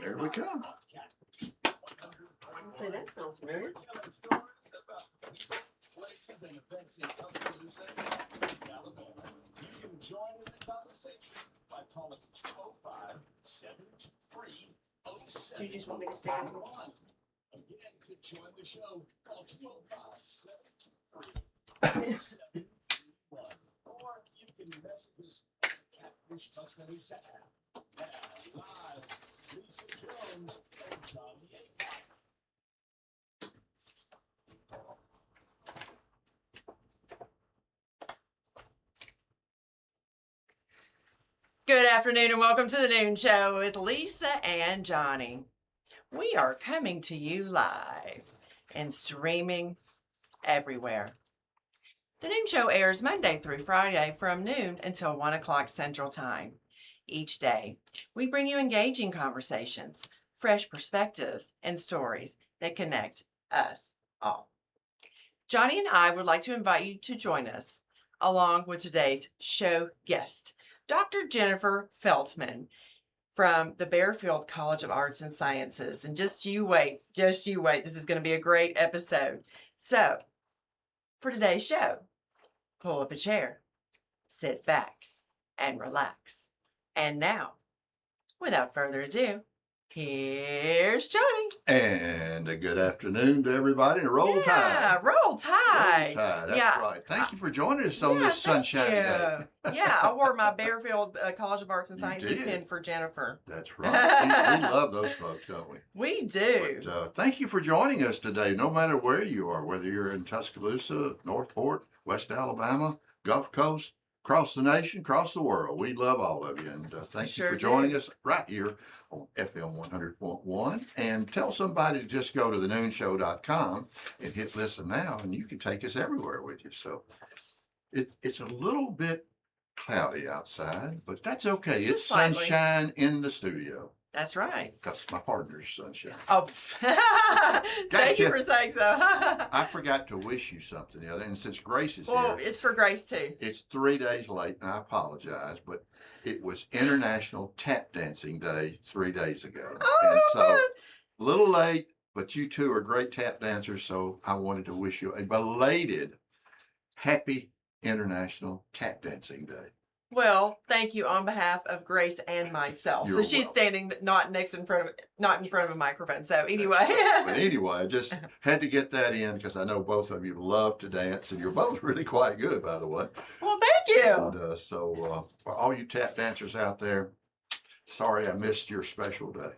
There we come. I'll say that sounds familiar. Places and events in Tuscaloosa, Alabama. You can join in the conversation by calling 205-723-0711. Do you just want me to stick it? Again, to join the show, call 205-723-0711. Or you can message us at the Catfish Tuscaloosa app. Now, live, Lisa Jones and Johnnie Aycock. Good afternoon and welcome to the Noon Show with Lisa and Johnny. We are coming to you live and streaming everywhere. The Noon Show airs Monday through Friday from noon until 1 o'clock Central Time. Each day, we bring you engaging conversations, fresh perspectives, and stories that connect us all. Johnny and I would like to invite you to join us along with today's show guest, Dr. Jennifer Feltman from the Bearfield College of Arts and Sciences. And just you wait. This is going to be a great episode. So, for today's show, pull up a chair, sit back, and relax. And now, without further ado, here's Johnny. And a good afternoon to everybody. And roll tide. Roll Tide. Roll tide. That's Yeah. right. Thank you for joining us on this sunshine day. Yeah, I wore my Bearfield College of Arts and You Sciences did. pin for Jennifer. That's right. We love those folks, don't we? We do. But, thank you for joining us today, no matter where you are, whether you're in Tuscaloosa, Northport, West Alabama, Gulf Coast, across the nation, across the world. We love all of you. And thank you for joining us right here on FM 100.1. And tell somebody to just go to thenoonshow.com and hit listen now, and you can take us everywhere with you. So it's a little bit cloudy outside, but that's okay. It's slightly. sunshine in the studio. That's right. That's my partner's sunshine. Oh, thank you for saying so. I forgot to wish you something the other, and since Grace is Well, here, it's for Grace too. it's 3 days late, and I apologize, but it was International Tap Dancing Day 3 days ago. Oh, And so, a little late, but you two are great tap dancers, so I wanted to wish you a belated happy International Tap Dancing Day. Well, thank you on behalf of Grace and myself. You're so she's welcome. standing, but not in front of a microphone. So anyway, But anyway, I just had to get that in because I know both of you love to dance, and you're both really quite good, by the way. well, thank you. And so for all you tap dancers out there, sorry I missed your special day.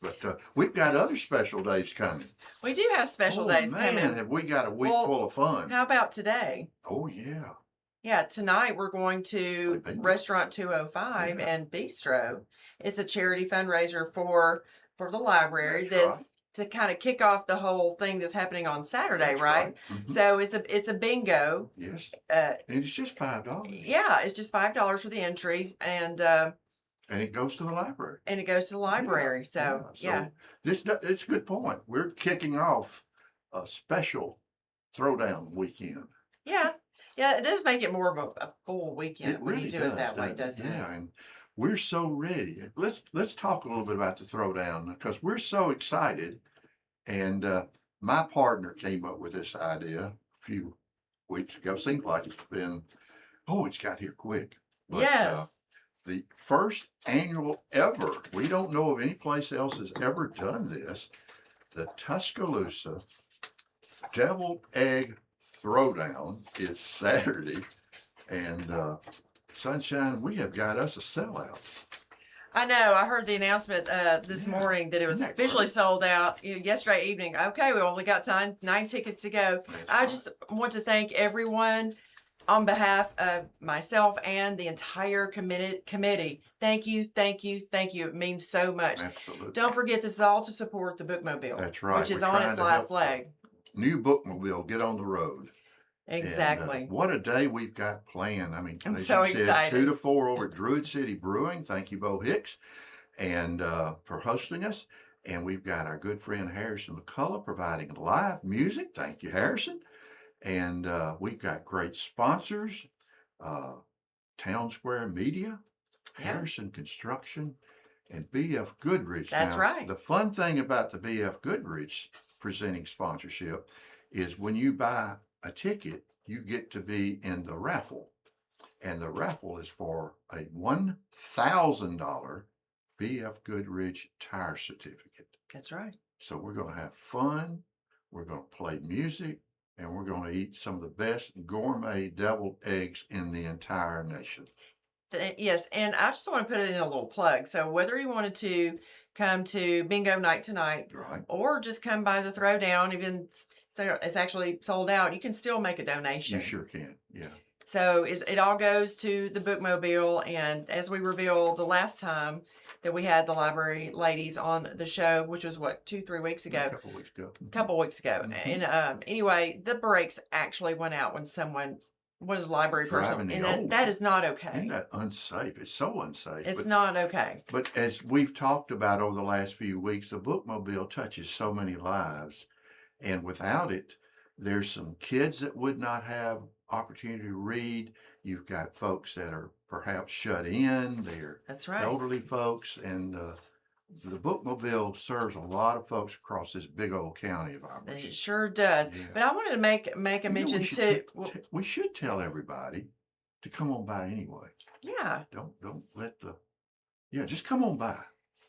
But we've got other special days coming. We do have special days man, coming. have we got a week Well, full of fun. How about today? Oh, yeah. Yeah, tonight we're going to Bingo. Restaurant 205 Yeah. and Bistro. It's a charity fundraiser for the library That's to kind of kick off the whole thing that's happening on Saturday, That's right? Mhm. So it's a bingo. Yes. Uh, And it's just $5. yeah, it's just $5 for the entry, and And it goes to the library. it goes to the library. So yeah. It's a good point. We're kicking off a special throwdown weekend. Yeah. Yeah, it does make it more of a full weekend It when really you do does, it that way, doesn't it? Yeah, and we're so ready. Let's talk a little bit about the throwdown because we're so excited. And my partner came up with this idea a few weeks ago. Seems like it's got here quick. But, Yes. the first annual ever, we don't know of any place else has ever done this, the Tuscaloosa Deviled Egg Throwdown is Saturday. And Sunshine, we have got us a sellout. I know. I heard the announcement this morning that it was Isn't that officially great? sold out yesterday evening. Okay, we only got nine tickets to go. That's I right. just want to thank everyone on behalf of myself and the entire committee. Thank you, thank you, thank you. It means so much. Absolutely. Don't forget, this is all to support the Bookmobile. That's right. Which is We're on trying its to last help the leg. New Bookmobile get on the road. Exactly. And, what a day we've got planned. I mean, I'm as so you said, excited. 2 to 4 over at Druid City Brewing. Thank you, Bo Hicks, and for hosting us. And we've got our good friend Harrison McCullough providing live music. Thank you, Harrison. And we've got great sponsors, Town Square Media, Yeah. Harrison Construction, and B.F. Goodrich. That's Now, right. The fun thing about the B.F. Goodrich presenting sponsorship is when you buy a ticket, you get to be in the raffle. And the raffle is for a $1,000 B.F. Goodrich tire certificate. That's right. So we're going to have fun, we're going to play music, and we're going to eat some of the best gourmet deviled eggs in the entire nation. Yes, and I just want to put it in a little plug. So whether you wanted to come to bingo night tonight, Right. or just come by the throwdown, even so it's actually sold out, you can still make a donation. You sure can, yeah. So it all goes to the bookmobile, and as we revealed the last time that we had the library ladies on the show, which was what, 2-3 weeks ago? A couple weeks ago. Couple weeks ago. Mhm. And anyway, the brakes actually went out when one of the library person, Driving and the old that one. is not okay. Isn't that unsafe? It's so unsafe. It's not okay. But as we've talked about over the last few weeks, the bookmobile touches so many lives. And without it, there's some kids that would not have opportunity to read. You've got folks that are perhaps shut in. They're That's right. elderly folks. And the bookmobile serves a lot of folks across this big old county of ours. It sure does. Yeah. But I wanted to make a You know, mention we should too. we should tell everybody to come on by anyway. Yeah. Don't let just come on by.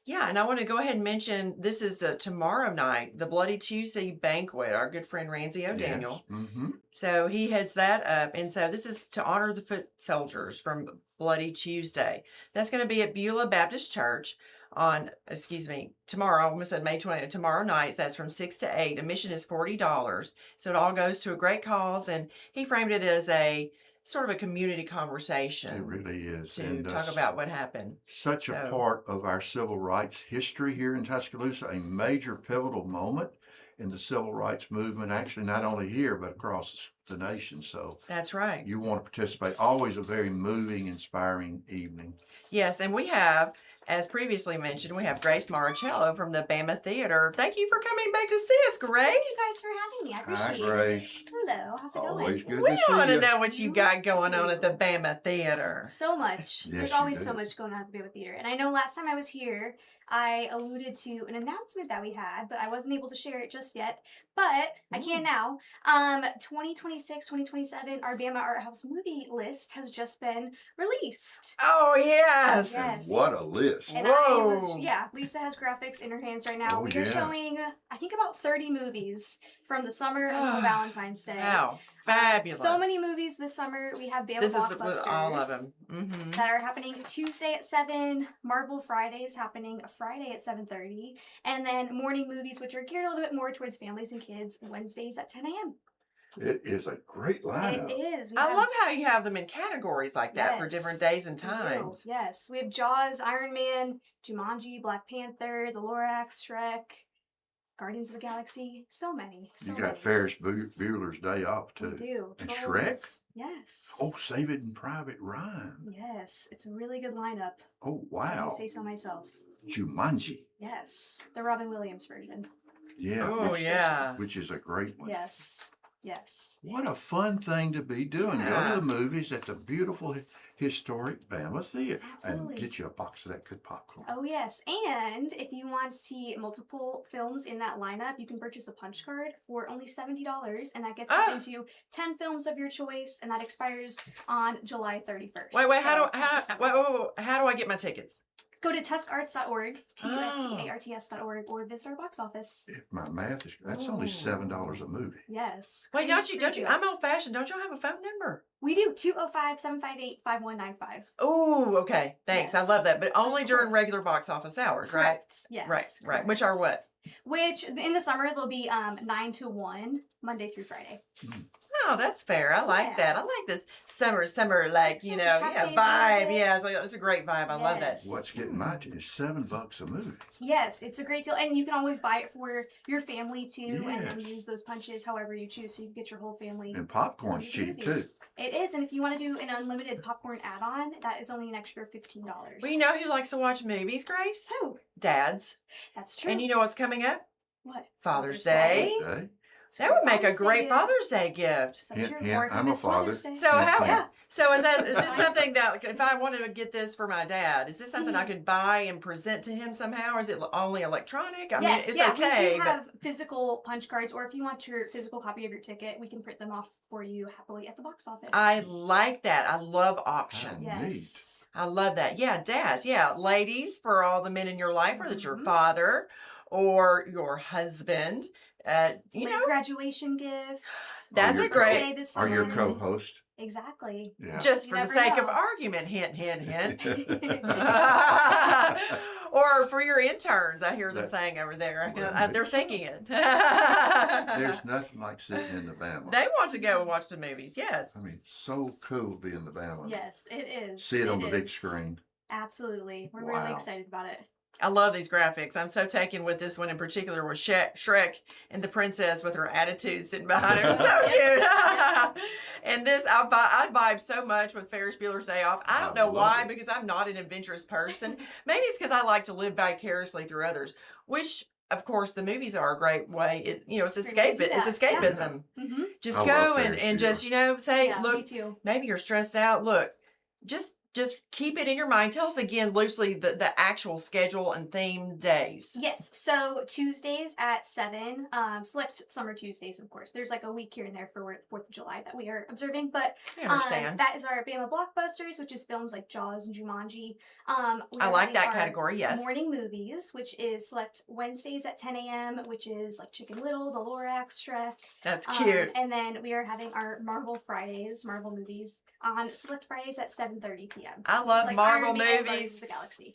Yeah, and I want to go ahead and mention this is tomorrow night, the Bloody Tuesday banquet. Our good friend Ramsey O'Daniel. Yes. Mm-hmm. So he heads that up, and so this is to honor the foot soldiers from Bloody Tuesday. That's going to be at Beulah Baptist Church on, tomorrow. I almost said May 20th. Tomorrow night. So that's from 6 to 8. Admission is $40. So it all goes to a great cause, and he framed it as a sort of a community conversation. It really is. To talk about what happened. Such a part of our civil rights history here in Tuscaloosa, a major pivotal moment in the civil rights movement, actually not only here, but across the nation. So that's right. You want to participate. Always a very moving, inspiring evening. Yes, and we have, as previously mentioned, we have Grace Maricello from the Bama Theater. Thank you for coming back to see us, Grace. Thank you guys for having me. I appreciate Hi, Grace. it. Hello, how's it Always going? good We to see want to you. know what you got going on at the Bama Theater. So much. Yes, There's you always do. so much going on at the Bama Theater. And I know last time I was here, I alluded to an announcement that we had, but I wasn't able to share it just yet. But I can now. 2026, 2027, our Bama Art House movie list has just been released. Oh, yes. Yes. What a list. And Whoa. Lisa has graphics in her hands right now. Oh, We yeah. are showing, I think, about 30 movies from the summer until Valentine's Day. How fabulous. So many movies this summer. We have Bama This is Blockbusters with all of them. Mm-hmm. that are happening Tuesday at 7. Marvel Fridays happening Friday at 7:30. And then morning movies, which are geared a little bit more towards families and kids, Wednesdays at 10 a.m. It is a great lineup. It is. We I have- love how you have them in categories like that for Yes, different days and we do. times. Yes. We have Jaws, Iron Man, Jumanji, Black Panther, The Lorax, Shrek, Guardians of the Galaxy. So many. So You got many. Ferris Bueller's Day Off, We too. do. And Trolls. Shrek? Yes. Oh, Save It in Private Ryan. Yes. It's a really good lineup. Oh, If wow. I say so myself. Jumanji. Yes. The Robin Williams version. Yeah. Oh, yeah. Which is a great one. Yes. Yes. What a fun thing to be doing. Go to Yes. the movies at the beautiful historic Bama Theater. Absolutely. And get you a box of that good popcorn. Oh, yes. And if you want to see multiple films in that lineup, you can purchase a punch card for only $70. And that gets you into 10 films of your choice. And that expires on July 31st. Wait, So, how do I get my tickets? Go to tuscarts.org, TUSCARTS.org, or visit our box office. If my math is, that's only Oh. $7 a movie. Yes. Wait, don't you, Great. I'm old fashioned. Don't you have a phone number? We do. 205-758-5195. Oh, okay. Thanks. I Yes. love that. But only Of during course. regular box office hours, right? Correct. Yes. Right. correct. Which are what? Which, in the summer, they'll be 9 to 1, Monday through Friday. Oh, that's fair. I like Yeah. that. I like this summer, like, you know, Half yeah, days vibe. of it. Yeah, it's a great vibe. I love that. Yes. What's getting my attention is $7 a movie. Yes, it's a great deal. And you can always buy it for your family, too, and then Yes. use those punches however you choose, so you can get your whole family. And popcorn's Movie. cheap, too. It is, and if you want to do an unlimited popcorn add-on, that is only an extra $15. Well, you know who likes to watch movies, Grace? Who? Dads. That's true. And you know what's coming up? What? Father's Day. Day. That would make a Father's Day great gift. Father's Day gift. So Hint, sure, hint, or if you I'm a missed father. Mother's Day. So how? Yeah. So is this something that like, if I wanted to get this for my dad, is this something I could buy and present to him somehow, or is it only electronic? I mean, it's okay. We do have physical punch cards, or if you want your physical copy of your ticket, we can print them off for you happily at the box office. I like that. I love options. Yes. I love that. Yeah, dads. Yeah, ladies, for all the men in your life, or that's your Mhm. father or your husband. You Late know, graduation gifts. That's your a great- birthday this Or your summer. co-host. Exactly. Yeah. just You for the never sake of know. argument, hint, hint, hint. Or for your interns, I hear them That- saying over there. Well, They're thinking it. There's nothing like sitting in the Bama. They want to go and watch the movies. Yes. I mean, so cool to be in the Bama. Yes, it is. See it on the big is. screen. Absolutely. We're Wow. really excited about it. I love these graphics. I'm so taken with this one in particular with Shrek and the princess with her attitude sitting behind her. So cute. And this, I vibe so much with Ferris Bueller's Day Off. I don't know love why, it. because I'm not an adventurous person. Maybe it's because I like to live vicariously through others, which, of course, the movies are a great way. It's Great way to do It's that. escapism. Mm-hmm. Just I go love and, Ferris and just, say, Yeah, me look, too. maybe you're stressed out. Look, just keep it in your mind. Tell us again loosely the actual schedule and theme days. Yes, so Tuesdays at 7, select summer Tuesdays, of course. There's like a week here and there for 4th of July that we are observing, but I understand. that is our Bama Blockbusters, which is films like Jaws and Jumanji. We I are like having that our category, yes. Morning movies, which is select Wednesdays at 10 a.m., which is like Chicken Little, The Lorax, Shrek. That's cute. And then we are having our Marvel Fridays, Marvel movies, on select Fridays at 7:30 p.m. I love It's like Marvel Iron Man movies. versus the Galaxy.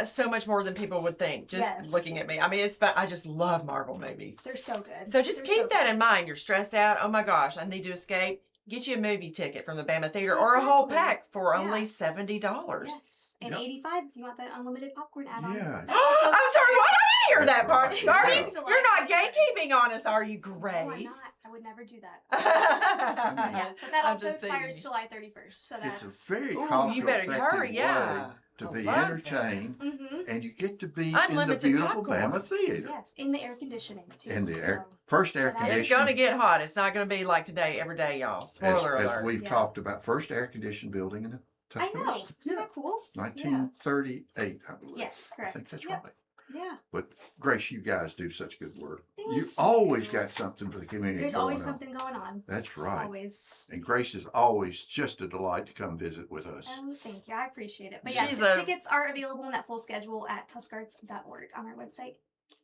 So much more than people would think. Just Yes. looking at me. I mean, I just love Marvel movies. They're so good. So just They're keep so that good. in mind. You're stressed out. Oh my gosh, I need to escape. Get you a movie ticket from the Bama Theater or a whole Exactly. pack for Yeah. only $70. Yes, and Yep. 85 if you want that unlimited popcorn add-on. Yeah. That's also- I'm sorry, what? I didn't hear that part. That's Are right. you? Yeah. You're not gatekeeping on us, are you, No, I'm Grace? not. I would never do that. yeah, Yeah, but that I'm also just teasing expires you. July 31st, so that's... It's a very Ooh, cost you better effective hurry, way yeah. to I be love that. entertained, Mm-hmm. and you get to be Unlimited in the beautiful popcorn. Bama Theater. Yes, in the air conditioning, too. In the so. air, first air It's It's conditioning. going to get hot. It's not going to be like today, every day, y'all. Spoiler as alert. we've Yeah. talked about, first air conditioned building in I know. Tuscaloosa. Isn't that cool? 1938, I believe. Yes, I correct. think that's Yep. right. Yeah. But Grace, you guys do such good work. Thank You you. always got something for the community There's going always on. something going on. That's right. Always. And Grace is always just a delight to come visit with us. Oh, thank you. I appreciate it. But yeah, She's a- tickets are available in that full schedule at tuscarts.org on our website.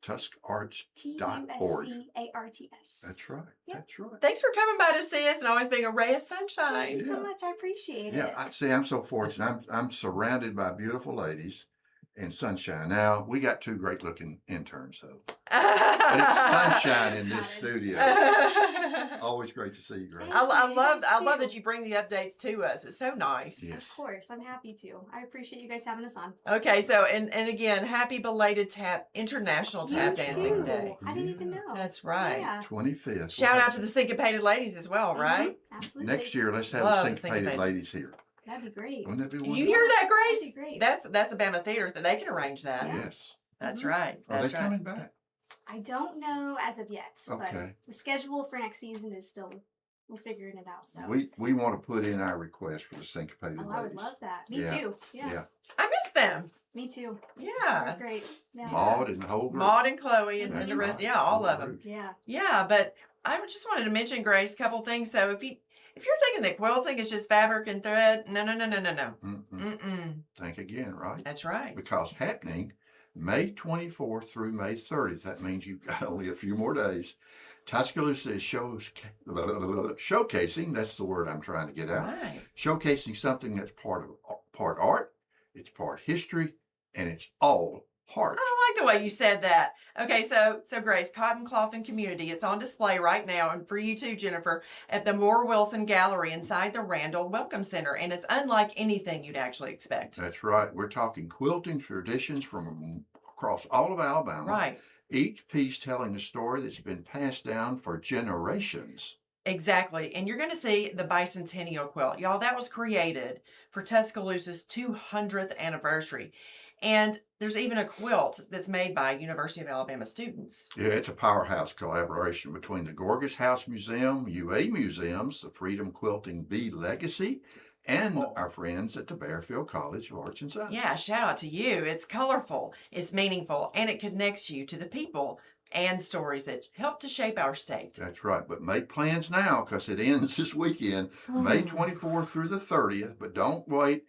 TuskArts.org. TUSCARTS. That's right. Yep. That's right. Thanks for coming by to see us and always being a ray of Thank sunshine. you so Yeah. much. I appreciate Yeah, it. I see. I'm so fortunate. I'm surrounded by beautiful ladies and sunshine. Now we got two great looking interns though. But it's sunshine in this studio. Always great to see you, Grace. Thank I you, love guys too. that you bring the updates to us. It's so nice. Of Yes. course. I'm happy to. I appreciate you guys having us on. Okay, so and again, happy belated International Tap You Dancing too. Day. I didn't even know. That's right. Yeah. 25th. Shout out to the syncopated ladies as well, right? Mhm. Absolutely. Next year. Let's have Love the the syncopated syncopated. ladies here. That'd be great. Wouldn't that be You wonderful? hear that, That'd Grace? be great. That's a Bama Theater that they can arrange that. Yeah. Yes. That's Mhm. right. Are That's they right. coming back? I don't know as of yet. Okay. But the schedule for next season is still, we're figuring it out. So We want to put in our request for the syncopated I would ladies. love that. Me Yeah. too. Yeah. Yeah. I miss them. Me too. Yeah. They're great. Yeah. Maud and the whole group. Maud and Chloe and That's the rest. right. Yeah, all Whole of them. group. Yeah. Yeah, but I just wanted to mention, Grace, a couple things. So if you're thinking that quilting is just fabric and thread, no. Mm-mm. Think again, right? That's right. Because happening May 24th through May 30th. That means you've got only a few more days. Tuscaloosa is showcasing. That's the word I'm trying to get out. Right. Showcasing something that's part art, it's part history, and it's all heart. I like the way you said that. Okay, so Grace, Cotton Cloth and Community, it's on display right now, and for you too, Jennifer, at the Moore Wilson Gallery inside the Randall Welcome Center, and it's unlike anything you'd actually expect. That's right. We're talking quilting traditions from across all of Alabama. Right. Each piece telling a story that's been passed down for generations. Exactly. And you're going to see the bicentennial quilt. Y'all, that was created for Tuscaloosa's 200th anniversary. And there's even a quilt that's made by University of Alabama students. Yeah, it's a powerhouse collaboration between the Gorgas House Museum, UA Museums, the Freedom Quilting Bee Legacy, and our friends at the Bearfield College of Arts and Sciences. Yeah, shout out to you. It's colorful, it's meaningful, and it connects you to the people and stories that help to shape our state. That's right, but make plans now because it ends this weekend, May 24th through the 30th, but don't wait.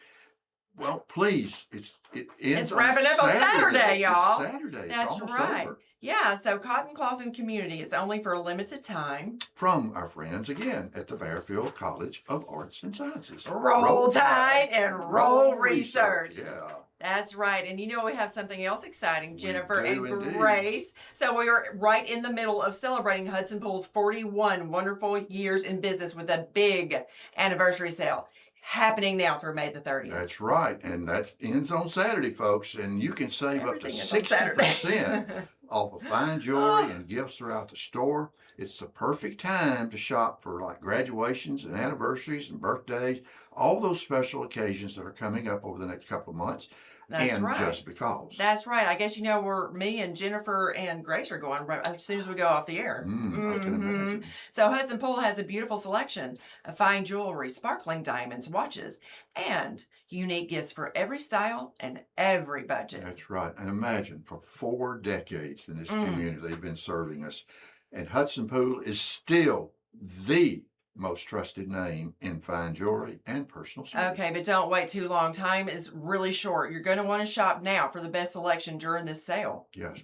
Well, please, it ends It's wrapping up on Saturday, y'all. It's Saturday. It's That's almost right. over. Yeah, so Cotton Cloth and Community, it's only for a limited time. From our friends again at the Bearfield College of Arts and Sciences. Roll Tide and roll research. Yeah. That's right. And you know, we have something else exciting, Jennifer do and indeed. Grace. So we are right in the middle of celebrating Hudson Pool's 41 wonderful years in business with a big anniversary sale happening now through May the 30th. That's right. And that ends on Saturday, folks. And you can save Everything up is to on Saturday. 60% off of fine jewelry and gifts throughout the store. It's the perfect time to shop for like graduations and anniversaries and birthdays, all those special occasions that are coming up over the next couple of months. That's and right. just because. That's right. I guess you know where me and Jennifer and Grace are going right as soon as we go off the air. I can imagine. So Hudson Pool has a beautiful selection of fine jewelry, sparkling diamonds, watches, and unique gifts for every style and every budget. That's right. And imagine for 4 decades in this community they've been serving us. And Hudson Pool is still the most trusted name in fine jewelry and personal service. Okay, but don't wait too long. Time is really short. You're going to want to shop now for the best selection during this sale. Yes.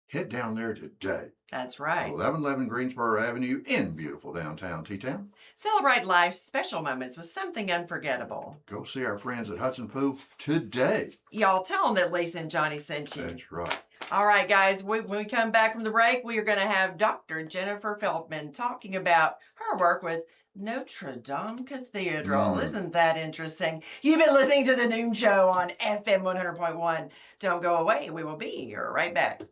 Head down there today. That's right. 1111 Greensboro Avenue in beautiful downtown T-Town. Celebrate life's special moments with something unforgettable. Go see our friends at Hudson Pool today. Y'all tell them that Lisa and Johnny sent you. That's right. All right, guys, when we come back from the break, we are going to have Dr. Jennifer Feltman talking about her work with Notre Dame Cathedral. Isn't that interesting? You've been listening to The Noon Show on FM 100.1. Don't go away. We will be right back.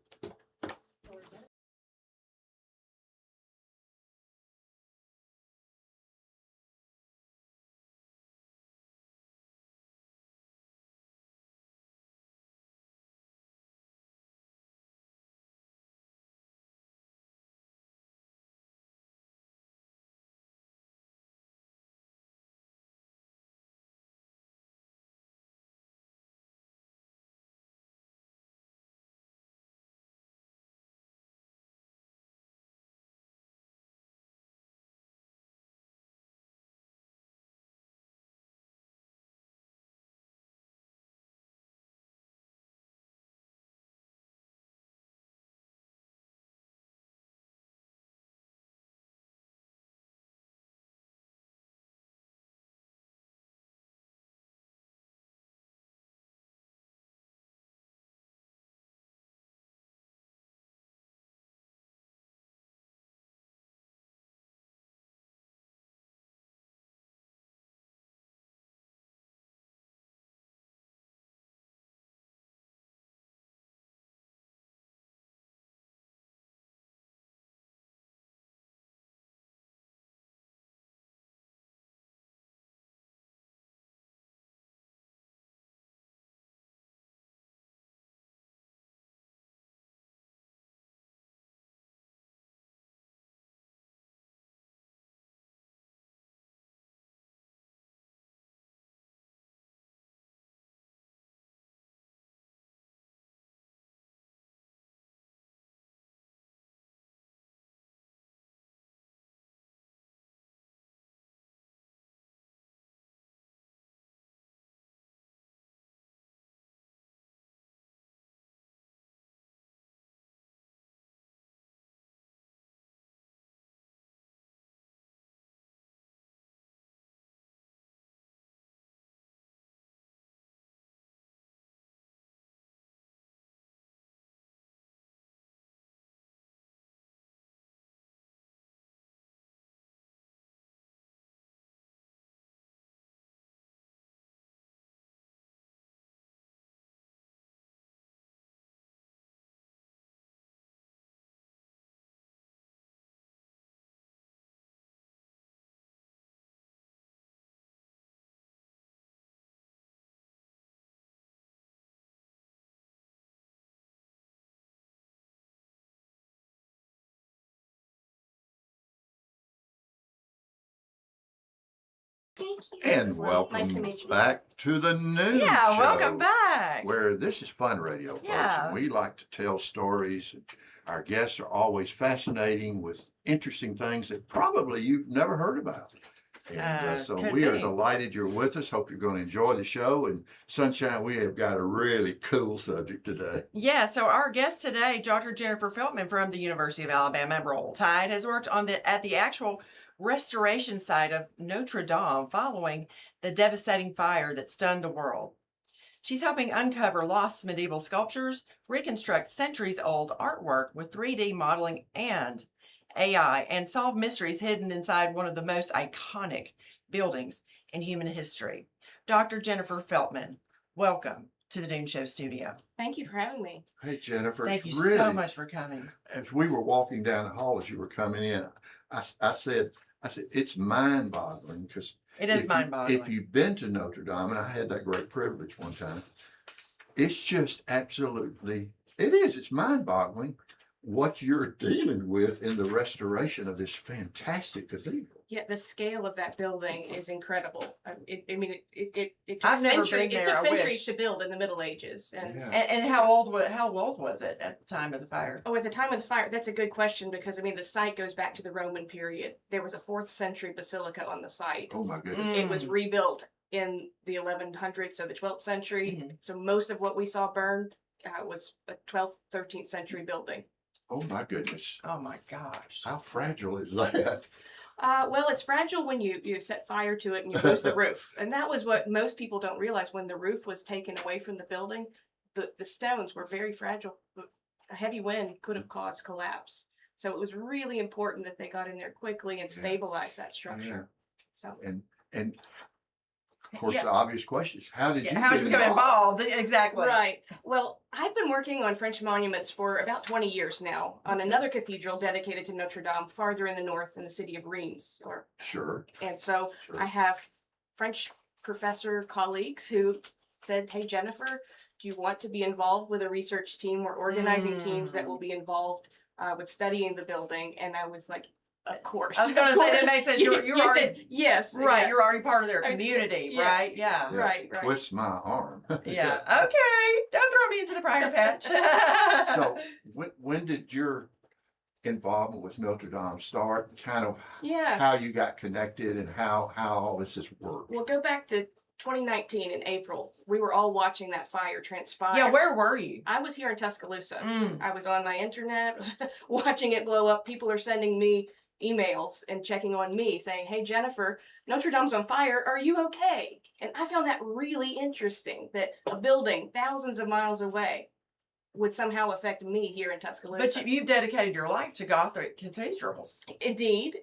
Thank you. And Nice welcome to meet you. back to the news Yeah, show, welcome back. where this is fun radio, folks. Yeah. And we like to tell stories. And our guests are always fascinating with interesting things that probably you've never heard about. And so Could we are be. delighted you're with us. Hope you're going to enjoy the show. And Sunshine, we have got a really cool subject today. Yeah, so our guest today, Dr. Jennifer Feltman from the University of Alabama at Roll Tide, has worked on at the actual restoration site of Notre Dame following the devastating fire that stunned the world. She's helping uncover lost medieval sculptures, reconstruct centuries-old artwork with 3D modeling and AI, and solve mysteries hidden inside one of the most iconic buildings in human history. Dr. Jennifer Feltman, welcome to the Noon Show studio. Thank you for having me. Hey, Jennifer. Thank you it's really, so much for coming. As we were walking down the hall as you were coming in, I said, it's mind-boggling because It is mind-boggling. If you've been to Notre Dame, and I had that great privilege one time, it's just absolutely, it's mind-boggling what you're dealing with in the restoration of this fantastic cathedral. Yeah, the scale of that building is incredible. It took I've never centuries. been It there, took I centuries wish. to build in the Middle Ages. And And how old was it at the time of the fire? oh, at the time of the fire, that's a good question because the site goes back to the Roman period. There was a 4th century basilica on the site. Oh my goodness. It was rebuilt in the 1100s, so the 12th century. Mhm. So most of what we saw burned was a 12th, 13th century building. Oh my goodness. Oh my gosh. How fragile is that? Well, it's fragile when you set fire to it and you lose the roof. And that was what most people don't realize. When the roof was taken away from the building, the stones were very fragile. A heavy wind could have caused collapse. So it was really important that they got in there quickly and stabilized that structure. So And of course, Yeah. the obvious question is, how did you How did you get involved? Exactly. right. Well, I've been working on French monuments for about 20 years now on another cathedral dedicated to Notre Dame farther in the north in the city of Reims. Sure. And so Sure. I have French professor colleagues who said, hey, Jennifer, do you want to be involved with a research team? We're organizing teams that will be involved with studying the building. And I was like, of course. I was going to say, that makes sense. You're You already, said yes. right. yes. You're already part of their I- community, yeah. right? Yeah. Yeah, Right. Twist my arm. Yeah. Okay. Don't throw me into the briar patch. So when did your involvement with Notre Dame start? Kind of Yeah. how you got connected and how all this has worked. Well, go back to 2019 in April. We were all watching that fire transpire. Yeah. Where were you? I was here in Tuscaloosa. Mm. I was on my internet watching it blow up. People are sending me emails and checking on me saying, hey, Jennifer, Notre Dame's on fire. Are you okay? And I found that really interesting that a building thousands of miles away would somehow affect me here in Tuscaloosa. But you've dedicated your life to Gothic cathedrals. Indeed.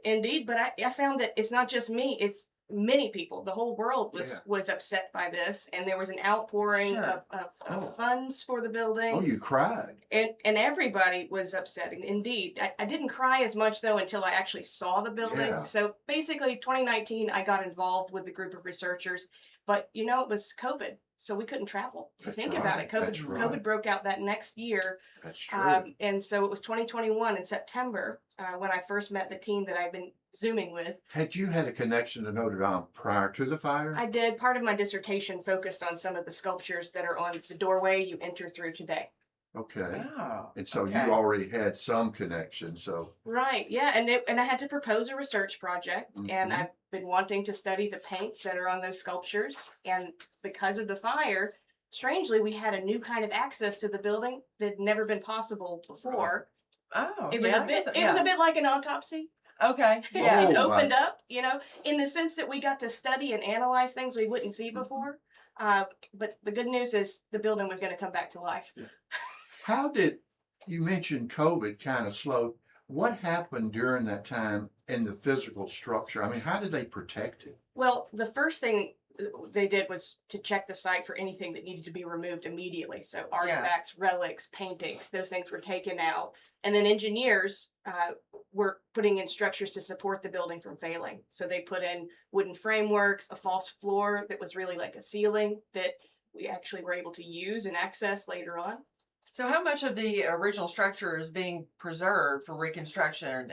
But I found that it's not just me. It's many people. The whole world was upset by this, and there was an outpouring Sure. of funds for the building. Oh, you cried. And everybody was upset. Indeed. I didn't cry as much, though, until I actually saw the building. Yeah. So basically, 2019, I got involved with the group of researchers. But, it was COVID, so we couldn't travel. If you That's think about right. it, COVID, That's right. COVID broke out that next year. That's true. And so it was 2021 in September when I first met the team that I've been Zooming with. Had you had a connection to Notre Dame prior to the fire? I did. Part of my dissertation focused on some of the sculptures that are on the doorway you enter through today. Okay. Oh. And so okay. you already had some connection. So Right. Yeah. And I had to propose a research project, and Mhm. I've been wanting to study the paints that are on those sculptures. And because of the fire, strangely, we had a new kind of access to the building that had never been possible before. Oh. It was yeah, a bit. it It was a bit like an autopsy. Okay. Yeah. It's Oh, opened up, in the sense that we got to study and analyze things we wouldn't see before. But the good news is the building was going to come back to life. how did you mention COVID kind of slowed? What happened during that time in the physical structure? I mean, how did they protect it? Well, the first thing they did was to check the site for anything that needed to be removed immediately. So artifacts, relics, paintings, those things were taken out. And then engineers were putting in structures to support the building from failing. So they put in wooden frameworks, a false floor that was really like a ceiling that we actually were able to use and access later on. So how much of the original structure is being preserved for reconstruction?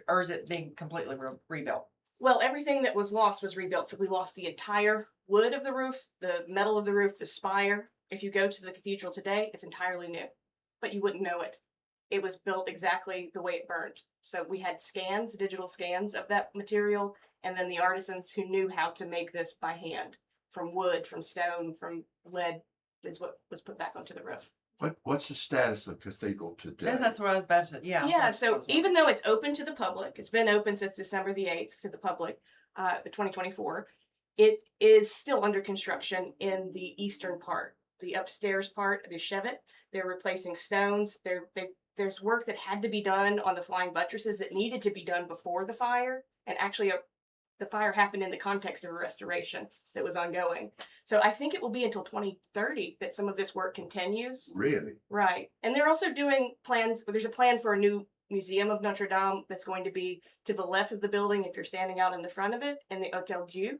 Or is it being completely rebuilt? Well, everything that was lost was rebuilt. So we lost the entire wood of the roof, the metal of the roof, the spire. If you go to the cathedral today, it's entirely new, but you wouldn't know it. It was built exactly the way it burned. So we had scans, digital scans of that material, and then the artisans who knew how to make this by hand from wood, from stone, from lead is what was put back onto the roof. What's the status of the cathedral today? That's what I was about to say. Yeah. Yeah, so even though it's open to the public, it's been open since December the 8th to the public, 2024, it is still under construction in the eastern part, the upstairs part, the chevet. They're replacing stones. There's work that had to be done on the flying buttresses that needed to be done before the fire. And actually, the fire happened in the context of a restoration that was ongoing. So I think it will be until 2030 that some of this work continues. Really? Right. And they're also doing plans. There's a plan for a new museum of Notre Dame that's going to be to the left of the building if you're standing out in the front of it, in the Hotel Dieu.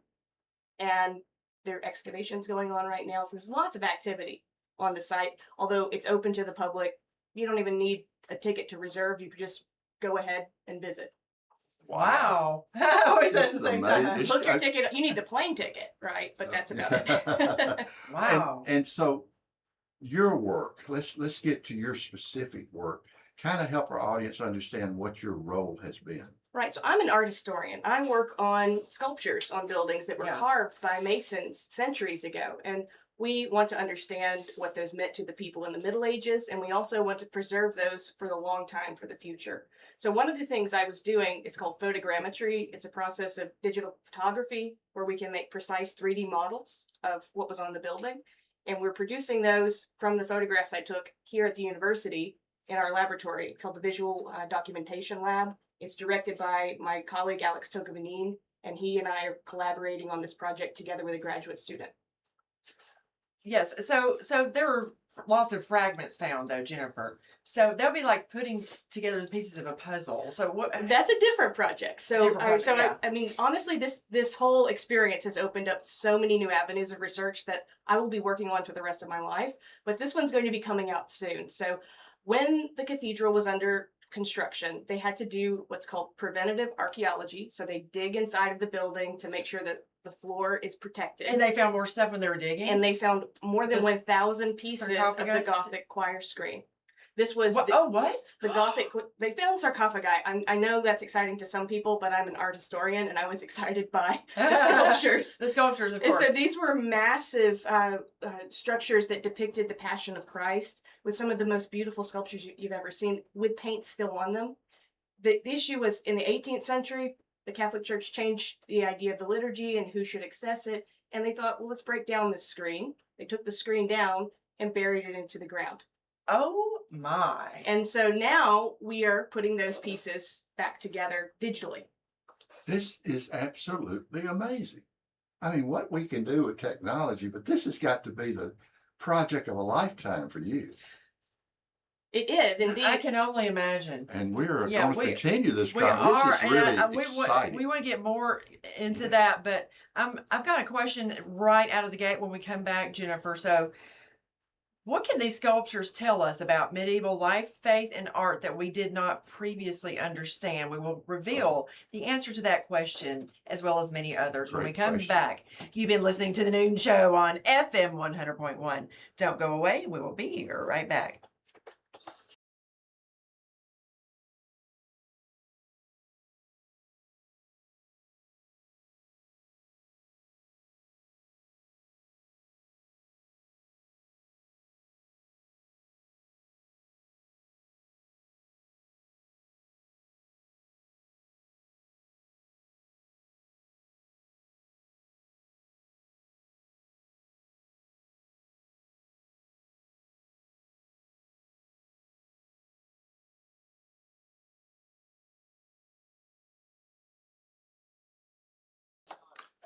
And there are excavations going on right now. So there's lots of activity on the site. Although it's open to the public, you don't even need a ticket to reserve. You can just go ahead and visit. Wow. Always at This the is same amazing. time. It's- Book your ticket. You need the plane ticket, right? But that's about it. Wow. And so your work, let's get to your specific work. Kind of help our audience understand what your role has been. Right. So I'm an art historian. I work on sculptures on buildings that were Yeah. carved by masons centuries ago. And we want to understand what those meant to the people in the Middle Ages. And we also want to preserve those for the long time for the future. So one of the things I was doing is called photogrammetry. It's a process of digital photography where we can make precise 3D models of what was on the building. And we're producing those from the photographs I took here at the university in our laboratory called the Visual Documentation Lab. It's directed by my colleague, Alex Tocovanin, and he and I are collaborating on this project together with a graduate student. Yes. So there were lots of fragments found, though, Jennifer. So they'll be like putting together the pieces of a puzzle. So what? That's a different project. So, Different project, yeah. I mean, honestly, this whole experience has opened up so many new avenues of research that I will be working on for the rest of my life. But this one's going to be coming out soon. So when the cathedral was under construction, they had to do what's called preventative archaeology. So they dig inside of the building to make sure that the floor is protected. And they found more stuff when they were digging. And they found more than Just 1,000 pieces of the sarcophagus? Gothic choir screen. This was What? What? the Gothic. They found sarcophagi. I know that's exciting to some people, but I'm an art historian, and I was excited by the sculptures. The sculptures, of And course. so these were massive structures that depicted the Passion of Christ with some of the most beautiful sculptures you've ever seen, with paint still on them. The issue was in the 18th century, the Catholic Church changed the idea of the liturgy and who should access it, and they thought, well, let's break down this screen. They took the screen down and buried it into the ground. Oh my. And so now we are putting those pieces back together digitally. This is absolutely amazing. I mean, what we can do with technology, but this has got to be the project of a lifetime for you. It is indeed. I can only imagine. And we're Yeah, going to continue this We conversation. are, This is and really we exciting. want to get more into that, but I've got a question right out of the gate when we come back, Jennifer. So, what can these sculptures tell us about medieval life, faith, and art that we did not previously understand? We will reveal the answer to that question as well as many others when we Great come question. back. You've been listening to the Noon Show on FM 100.1. Don't go away. We will be here right back.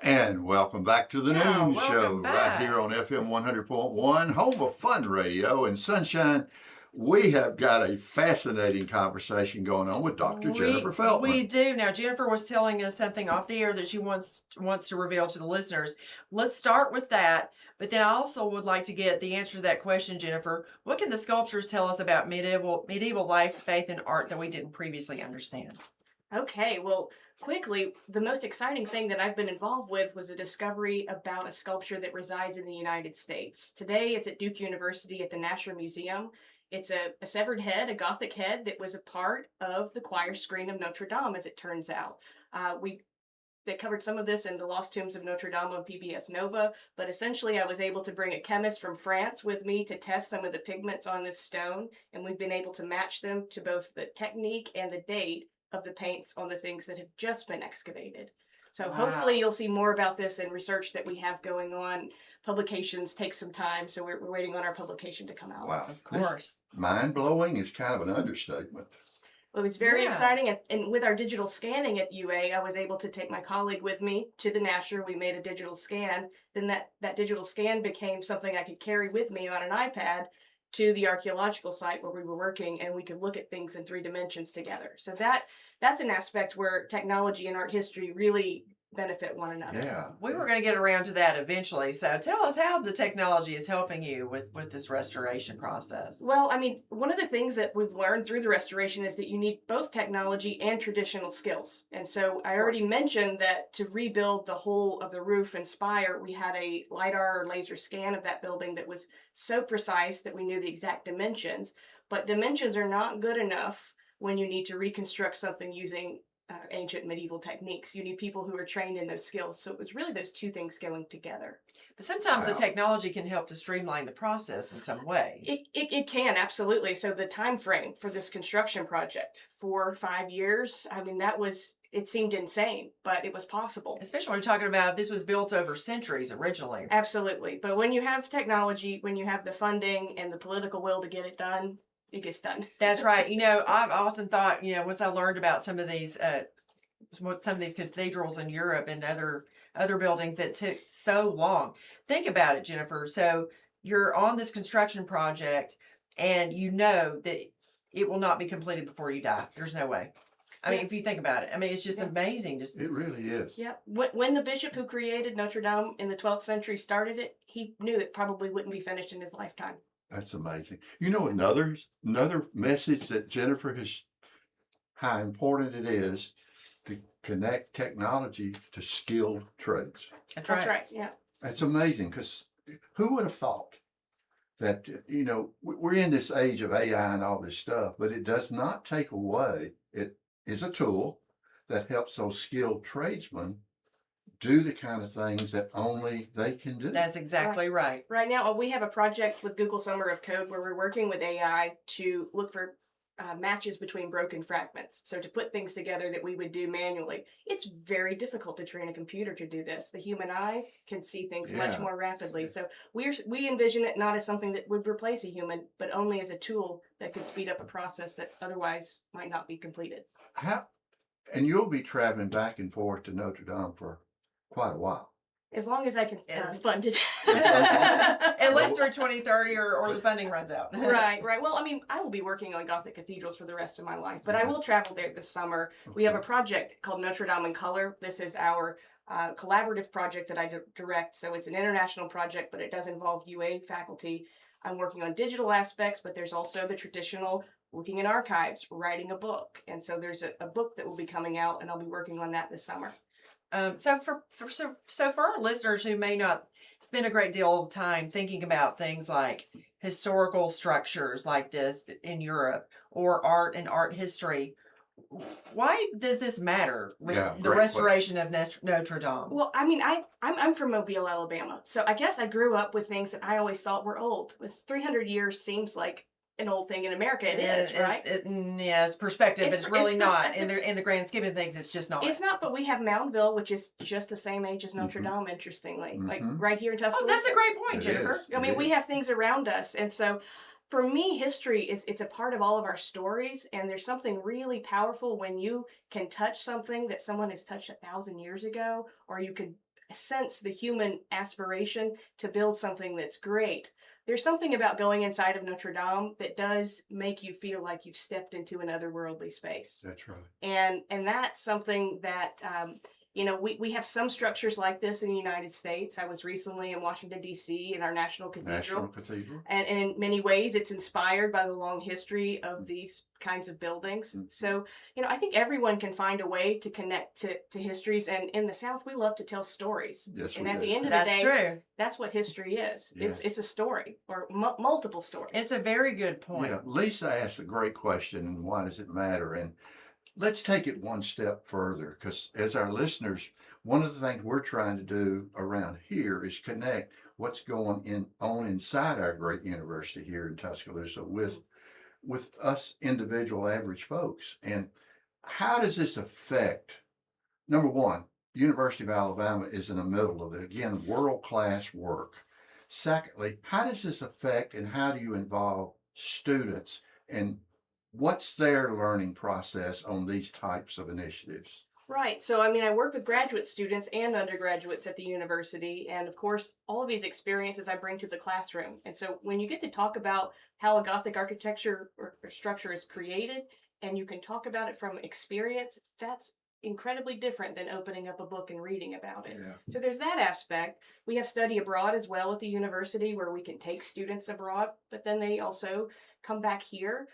And welcome back to the Yeah, Noon welcome Show back. right here on FM 100.1, home of fun radio and sunshine. We have got a fascinating conversation going on with Dr. Jennifer Feltman. We do. Now, Jennifer was telling us something off the air that she wants to reveal to the listeners. Let's start with that. But then I also would like to get the answer to that question, Jennifer. What can the sculptures tell us about medieval life, faith, and art that we didn't previously understand? Okay, well, quickly, the most exciting thing that I've been involved with was a discovery about a sculpture that resides in the United States. Today, it's at Duke University at the National Museum. It's a severed head, a Gothic head that was a part of the choir screen of Notre Dame, as it turns out. They covered some of this in the Lost Tombs of Notre Dame on PBS Nova, but essentially I was able to bring a chemist from France with me to test some of the pigments on this stone, and we've been able to match them to both the technique and the date of the paints on the things that have just been excavated. So Wow. hopefully you'll see more about this in research that we have going on. Publications take some time, so we're waiting on our publication to come out. Wow. Of course. Mind blowing is kind of an understatement. It was very Yeah. exciting, and with our digital scanning at UA, I was able to take my colleague with me to the Nasher. We made a digital scan. Then that digital scan became something I could carry with me on an iPad to the archaeological site where we were working, and we could look at things in 3 dimensions together. So that's an aspect where technology and art history really benefit one another. Yeah. We were going to get around to that eventually. So tell us how the technology is helping you with this restoration process. Well, I mean, one of the things that we've learned through the restoration is that you need both technology and traditional skills. And so I already mentioned that to rebuild the whole of the roof and spire, we had a LiDAR or laser scan of that building that was so precise that we knew the exact dimensions. But dimensions are not good enough when you need to reconstruct something using ancient medieval techniques. You need people who are trained in those skills. So it was really those two things going together. But sometimes Wow. the technology can help to streamline the process in some ways. It can, absolutely. So the time frame for this construction project, 4 or 5 years, I mean, it seemed insane, but it was possible. Especially when you're talking about this was built over centuries originally. Absolutely. But when you have technology, when you have the funding and the political will to get it done, it gets done. That's right. I've often thought, once I learned about some of these cathedrals in Europe and other buildings that took so long. Think about it, Jennifer. So you're on this construction project and you know that it will not be completed before you die. There's no way. I mean, if you think about it, it's just amazing. It really is. Yeah. When the bishop who created Notre Dame in the 12th century started it, he knew it probably wouldn't be finished in his lifetime. That's amazing. Another message that Jennifer has, how important it is to connect technology to skilled trades. That's That's right. right. Yeah. That's amazing, because who would have thought that, we're in this age of AI and all this stuff, but it does not take away. It is a tool that helps those skilled tradesmen do the kind of things that only they can do. That's exactly right. Right now, we have a project with Google Summer of Code where we're working with AI to look for matches between broken fragments. So to put things together that we would do manually, it's very difficult to train a computer to do this. The human eye can see things much Yeah. more rapidly. So we envision it not as something that would replace a human, but only as a tool that could speed up a process that otherwise might not be completed. And you'll be traveling back and forth to Notre Dame for quite a while. As long as I can Yeah. fund it. At least through 2030 or the funding runs out. Right. Well, I will be working on Gothic cathedrals for the rest of my life, but I will travel there this summer. We have a project called Notre Dame in Color. This is our collaborative project that I direct. So it's an international project, but it does involve UA faculty. I'm working on digital aspects, but there's also the traditional looking in archives, writing a book. And so there's a book that will be coming out, and I'll be working on that this summer. So for our listeners who may not spend a great deal of time thinking about things like historical structures like this in Europe or art and art history, why does this matter? Yeah, The great restoration of Notre Dame. Well, I'm from Mobile, Alabama, so I guess I grew up with things that I always thought were old. This 300 years seems like an old thing in America. It is, right? It's perspective. It's really it's not. perspective. In the grand scheme of things, it's just not. It's not, but we have Moundville, which is just the same age as Notre Dame, interestingly. Like right here in Tuscaloosa. Oh, that's a great point, It Jennifer. is. We have things around us. And so for me, history it's a part of all of our stories. And there's something really powerful when you can touch something that someone has touched 1,000 years ago, or you could sense the human aspiration to build something that's great. There's something about going inside of Notre Dame that does make you feel like you've stepped into an otherworldly space. That's right. And that's something that we have some structures like this in the United States. I was recently in Washington, D.C. in our National Cathedral. National Cathedral. And in many ways, it's inspired by the long history of these kinds of buildings. Mhm. So, I think everyone can find a way to connect to histories. And in the South, we love to tell stories. Yes, And we at do. the end of That's the day, true. that's what history is. Yeah. It's a story or multiple stories. It's a very good point. Yeah, Lisa asked a great question, and why does it matter? And let's take it one step further, because as our listeners, one of the things we're trying to do around here is connect what's going on inside our great university here in Tuscaloosa with us individual average folks. And how does this affect, number one, University of Alabama is in the middle of it, again, world-class work. Secondly, how does this affect and how do you involve students, and what's their learning process on these types of initiatives? Right. So, I work with graduate students and undergraduates at the university. And of course, all of these experiences I bring to the classroom. And so when you get to talk about how a Gothic architecture or structure is created, and you can talk about it from experience, that's incredibly different than opening up a book and reading about it. Yeah. So there's that aspect. We have study abroad as well at the university where we can take students abroad, but then they also come back here.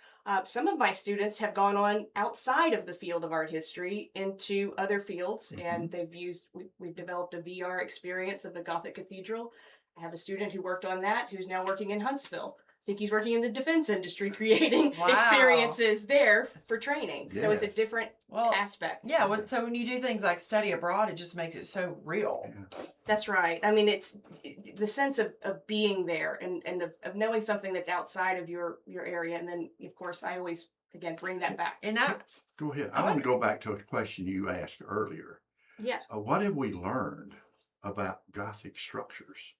Some of my students have gone on outside of the field of art history into other fields, and we've developed a VR experience of the Gothic Cathedral. I have a student who worked on that who's now working in Huntsville. I think he's working in the defense industry, creating Wow. experiences there for training. So it's a Yes. different aspect. Yeah, so when you do things like study abroad, it just makes it so real. Yeah. That's right. It's the sense of being there and of knowing something that's outside of your area. And then, of course, I always, again, bring that back. And that, Go ahead. I want to go back to a question you asked earlier. Yeah. What have we learned about Gothic structures?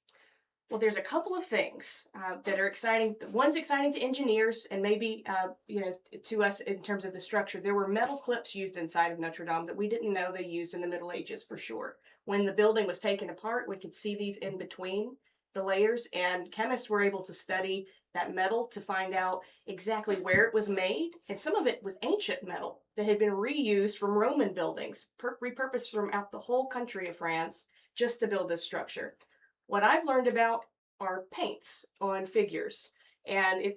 Well, there's a couple of things that are exciting. One's exciting to engineers and maybe, to us in terms of the structure. There were metal clips used inside of Notre Dame that we didn't know they used in the Middle Ages for sure. When the building was taken apart, we could see these in between the layers, and chemists were able to study that metal to find out exactly where it was made. And some of it was ancient metal that had been reused from Roman buildings, repurposed throughout the whole country of France just to build this structure. What I've learned about are paints on figures. And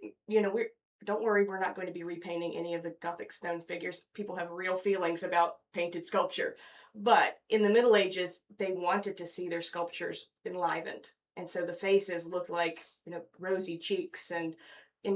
don't worry, we're not going to be repainting any of the Gothic stone figures. People have real feelings about painted sculpture. But in the Middle Ages, they wanted to see their sculptures enlivened. And so the faces looked like, rosy cheeks. And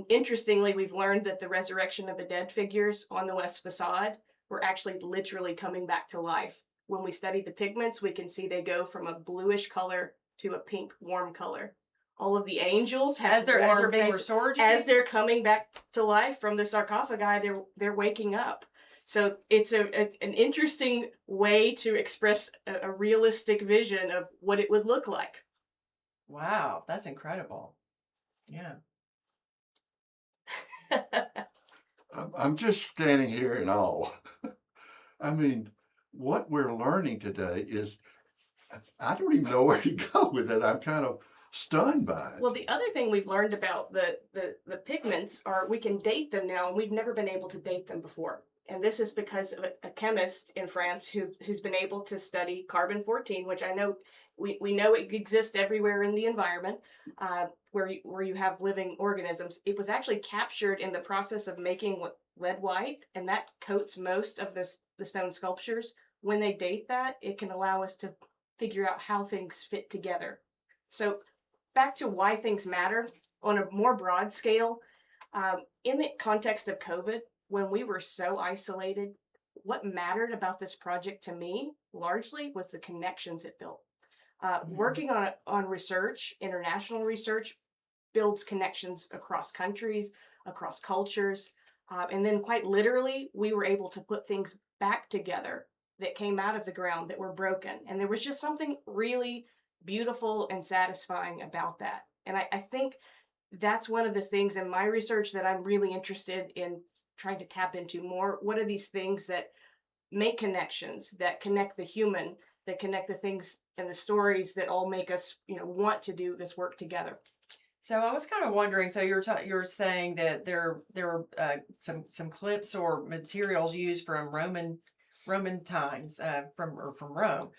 interestingly, we've learned that the resurrection of the dead figures on the west facade were actually literally coming back to life. When we study the pigments, we can see they go from a bluish color to a pink warm color. All of the angels have as they're being faces. restored, As they're coming back to life from the sarcophagi, they're waking up. So it's an interesting way to express a realistic vision of what it would look like. wow, that's incredible. Yeah. I'm just standing here in awe. What we're learning today is, I don't even know where to go with it. I'm kind of stunned by it. Well, the other thing we've learned about the pigments are we can date them now, and we've never been able to date them before. And this is because of a chemist in France who's been able to study carbon-14, which I know we know it exists everywhere in the environment where you have living organisms. It was actually captured in the process of making lead white, and that coats most of the stone sculptures. When they date that, it can allow us to figure out how things fit together. So back to why things matter on a more broad scale, in the context of COVID, when we were so isolated, what mattered about this project to me largely was the connections it built. Working on research, international research, builds connections across countries, across cultures, and then quite literally, we were able to put things back together that came out of the ground that were broken. And there was just something really beautiful and satisfying about that. And I think that's one of the things in my research that I'm really interested in trying to tap into more. What are these things that make connections, that connect the human, that connect the things and the stories that all make us, want to do this work together? So I was kind of wondering. So you're saying that there were some clips or materials used from Roman times from Rome.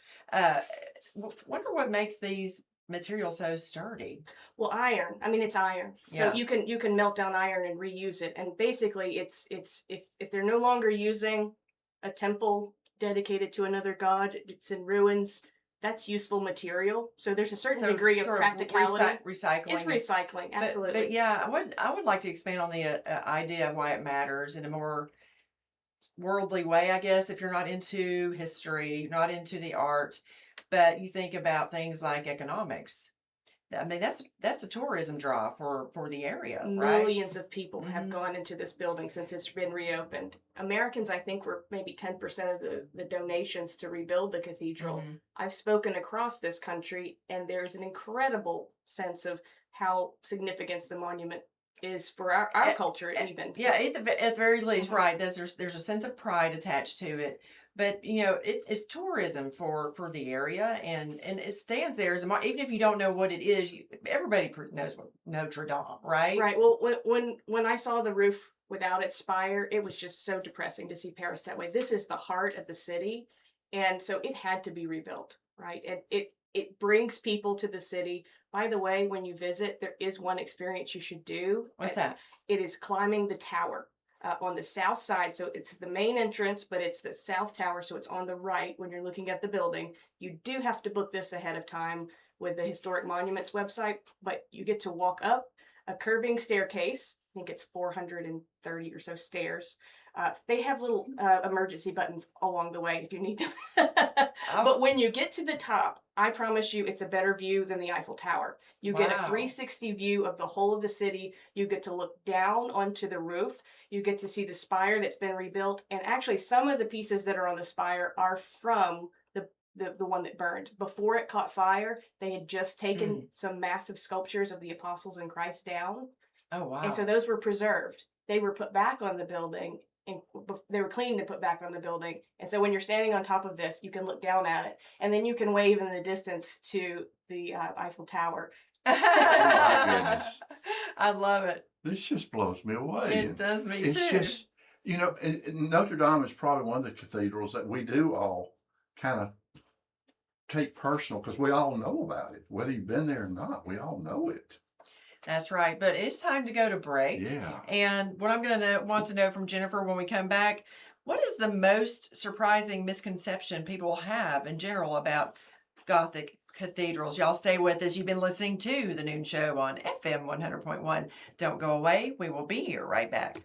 Wonder what makes these materials so sturdy. Well, iron. I mean, it's iron, so Yeah. you can melt down iron and reuse it. And basically, it's if they're no longer using a temple dedicated to another god, it's in ruins. That's useful material. So there's a certain degree of sort practicality. recycling. It's recycling, absolutely. But yeah, I would like to expand on the idea of why it matters in a more worldly way, I guess, if you're not into history, not into the art, but you think about things like economics. I mean, that's a tourism draw for the area, right? Millions of people have gone into this building since it's been reopened. Americans, I think, were maybe 10% of the donations to rebuild the cathedral. I've spoken across this country, and there's an incredible sense of how significant the monument is for our culture, even. Yeah, at the very least, right. There's a sense of pride attached to it. But you know, it's tourism for the area, and it stands there as even if you don't know what it is. Everybody knows what Notre Dame, right? Right. Well, when I saw the roof without its spire, it was just so depressing to see Paris that way. This is the heart of the city, and so it had to be rebuilt, right? And it brings people to the city. By the way, when you visit, there is one experience you should do. What's that? It is climbing the tower. On the south side, so it's the main entrance, but it's the south tower, so it's on the right when you're looking at the building. You do have to book this ahead of time with the Historic Monuments website, but you get to walk up a curving staircase. I think it's 430 or so stairs. They have little emergency buttons along the way if you need them. But when you get to the top, I promise you it's a better view than the Eiffel Tower. You get a 360 view of the whole of the city. You get to look down onto the roof. You get to see the spire that's been rebuilt. And actually, some of the pieces that are on the spire are from the one that burned. Before it caught fire, they had just taken some massive sculptures of the apostles and Christ down. Oh, wow. And so those were preserved. They were put back on the building, and they were cleaned and put back on the building. And so when you're standing on top of this, you can look down at it, and then you can wave in the distance to the Eiffel Tower. Oh my goodness. I love it. This just blows me away. It does me It's too. just, you know, and Notre Dame is probably one of the cathedrals that we do all kind of take personal because we all know about it. Whether you've been there or not, we all know it. That's right. But it's time to go to break. Yeah. And what I'm going to want to know from Jennifer when we come back, what is the most surprising misconception people have in general about Gothic cathedrals? Y'all stay with us. You've been listening to The Noon Show on FM 100.1. Don't go away. We will be here right back.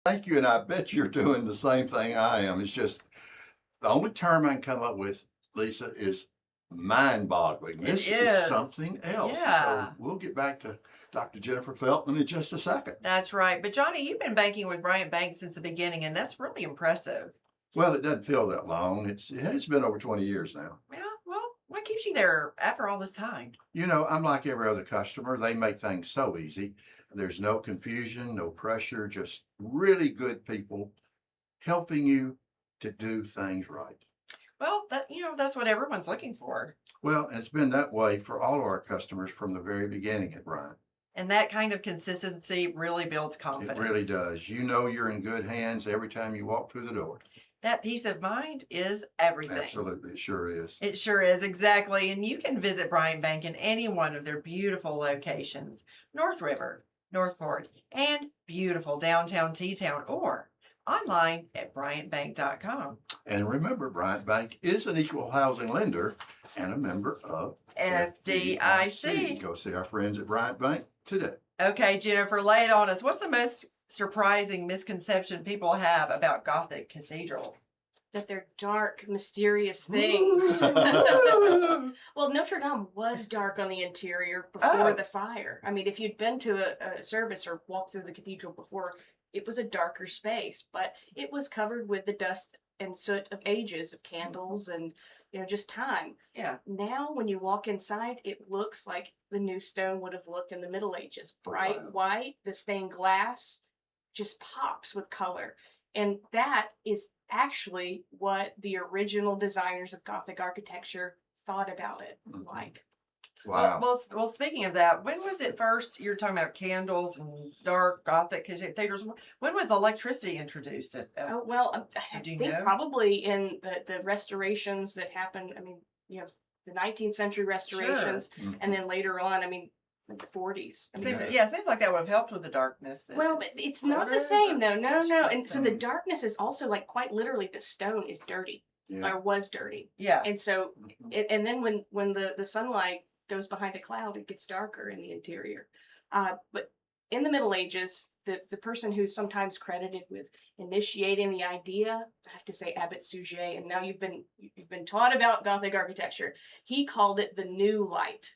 Thank you, and I bet you're doing the same thing I am. It's just the only term I can come up with, Lisa, is mind-boggling. This is something else. Yeah. So we'll get back to Dr. Jennifer Feltman in just a second. That's right. But Johnnie, you've been banking with Bryant Bank since the beginning, and that's really impressive. Well, it doesn't feel that long. It's been over 20 years now. Yeah, well, what keeps you there after all this time? You know, I'm like every other customer. They make things so easy. There's no confusion, no pressure, just really good people helping you to do things right. Well, that's what everyone's looking for. Well, it's been that way for all of our customers from the very beginning at Bryant. And that kind of consistency really builds It confidence. really does. You know you're in good hands every time you walk through the door. That peace of mind is everything. Absolutely, it sure is. It sure is, exactly. And you can visit Bryant Bank in any one of their beautiful locations, North River, Northport, and beautiful downtown T-Town, or online at bryantbank.com. And remember, Bryant Bank is an equal housing lender and a member of FDIC. Go see our friends at Bryant Bank today. Okay, Jennifer, lay it on us. What's the most surprising misconception people have about Gothic cathedrals? That they're dark, mysterious things. Well, Notre Dame was dark on the interior before the fire. I mean, if you'd been to a service or walked through the cathedral before, it was a darker space, but it was covered with the dust and soot of ages of candles and, just time. Yeah. Now, when you walk inside, it looks like the new stone would have looked in the Middle Ages. Bright Wow. white, the stained glass just pops with color. And that is actually what the original designers of Gothic architecture thought about it like. Wow. Well, speaking of that, when was it first? You're talking about candles and dark Gothic cathedrals. When was electricity introduced? Oh, well, I Do you think know? probably in the restorations that happened. I mean, you have the 19th century restorations, Mhm. and then later on, I mean, in the 40s. I mean, Seems, Yeah. it seems like that would have helped with the darkness. well, but it's not the Water, same though. No, it's no. not And the so the same. darkness is also like quite literally the stone is dirty Yeah. or was dirty. Yeah. And so, Mhm. and then when the sunlight goes behind a cloud, it gets darker in the interior. But in the Middle Ages, the person who's sometimes credited with initiating the idea, I have to say Abbot Suger, and now you've been taught about Gothic architecture. He called it the new light,